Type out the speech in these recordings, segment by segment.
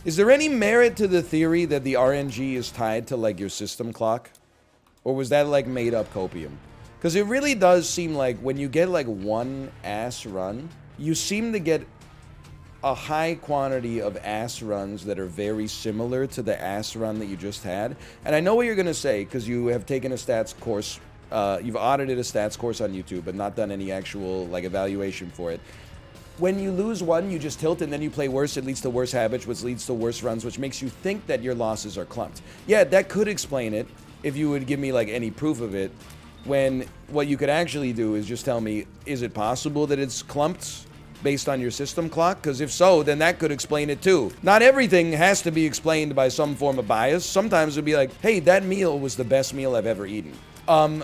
Is there any merit to the theory that the RNG is tied to, like, your system clock? Or was that, like, made-up copium? Because it really does seem like when you get, like, one ass run, you seem to get a high quantity of ass runs that are very similar to the ass run that you just had. And I know what you're going to say, because you have taken a stats course, you've audited a stats course on YouTube, but not done any actual, like, evaluation for it. When you lose one, you just tilt and then you play worse. It leads to worse habits, which leads to worse runs, which makes you think that your losses are clumped. Yeah, that could explain it if you would give me, like, any proof of it. When what you could actually do is just tell me, is it possible that it's clumped based on your system clock? Because if so, then that could explain it too. Not everything has to be explained by some form of bias. Sometimes it'd be like, hey, that meal was the best meal I've ever eaten.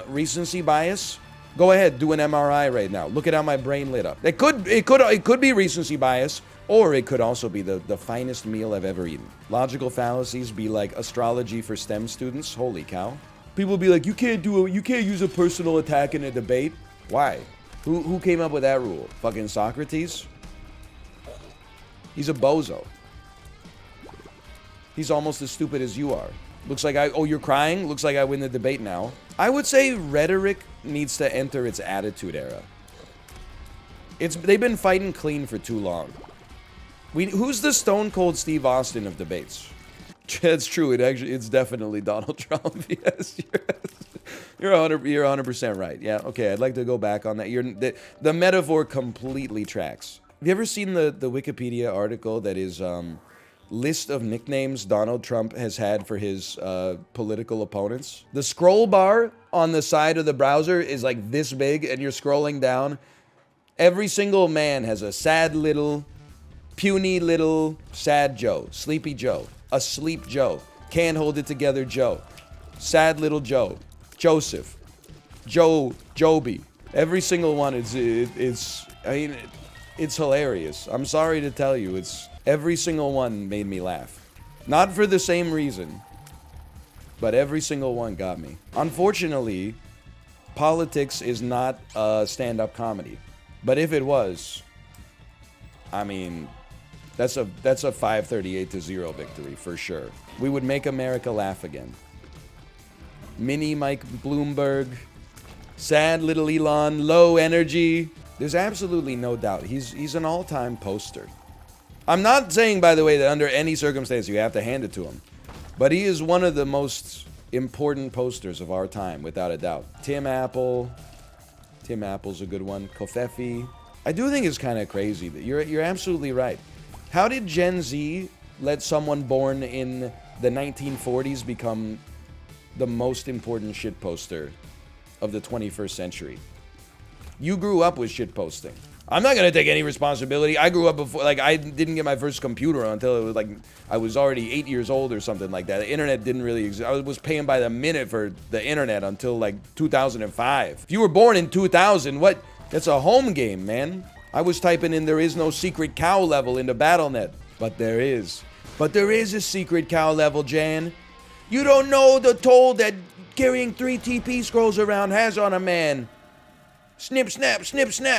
Recency bias? Go ahead, do an MRI right now. Look at how my brain lit up. It could be recency bias, or it could also be the finest meal I've ever eaten. Logical fallacies be like astrology for STEM students. Holy cow. People be like, you can't use a personal attack in a debate. Why? Who came up with that rule? Fucking Socrates? He's a bozo. He's almost as stupid as you are. Looks like oh, you're crying? Looks like I win the debate now. I would say rhetoric needs to enter its attitude era. They've been fighting clean for too long. Who's the Stone Cold Steve Austin of debates? That's true. It's definitely Donald Trump. Yes, you're 100% right. Yeah. Okay. I'd like to go back on that. The metaphor completely tracks. Have you ever seen the Wikipedia article that is list of nicknames Donald Trump has had for his political opponents? The scroll bar on the side of the browser is like this big, and you're scrolling down. Every single man has a sad little, puny little, sad Joe, sleepy Joe, asleep Joe, can't hold it together Joe, sad little Joe, Joseph, Joby. Every single one it's hilarious. I'm sorry to tell you, every single one made me laugh. Not for the same reason, but every single one got me. Unfortunately, politics is not stand-up comedy. But if it was, I mean, that's a 538-0 victory for sure. We would make America laugh again. Mini Mike Bloomberg, sad little Elon, low energy. There's absolutely no doubt. He's an all-time poster. I'm not saying, by the way, that under any circumstance you have to hand it to him. But he is one of the most important posters of our time, without a doubt. Tim Apple's a good one. Kofefi. I do think it's kind of crazy that you're absolutely right. How did Gen Z let someone born in the 1940s become the most important shitposter of the 21st century? You grew up with shitposting. I'm not gonna take any responsibility. I grew up before, like, I didn't get my first computer until it was like I was already 8 years old or something like that. The internet didn't really exist. I was paying by the minute for the internet until like 2005. If you were born in 2000, what? That's a home game, man. I was typing in "there is no secret cow level" into BattleNet, but there is. But there is a secret cow level, Jan. You don't know the toll that carrying 3 TP scrolls around has on a man. Snip, snap, snip, snap.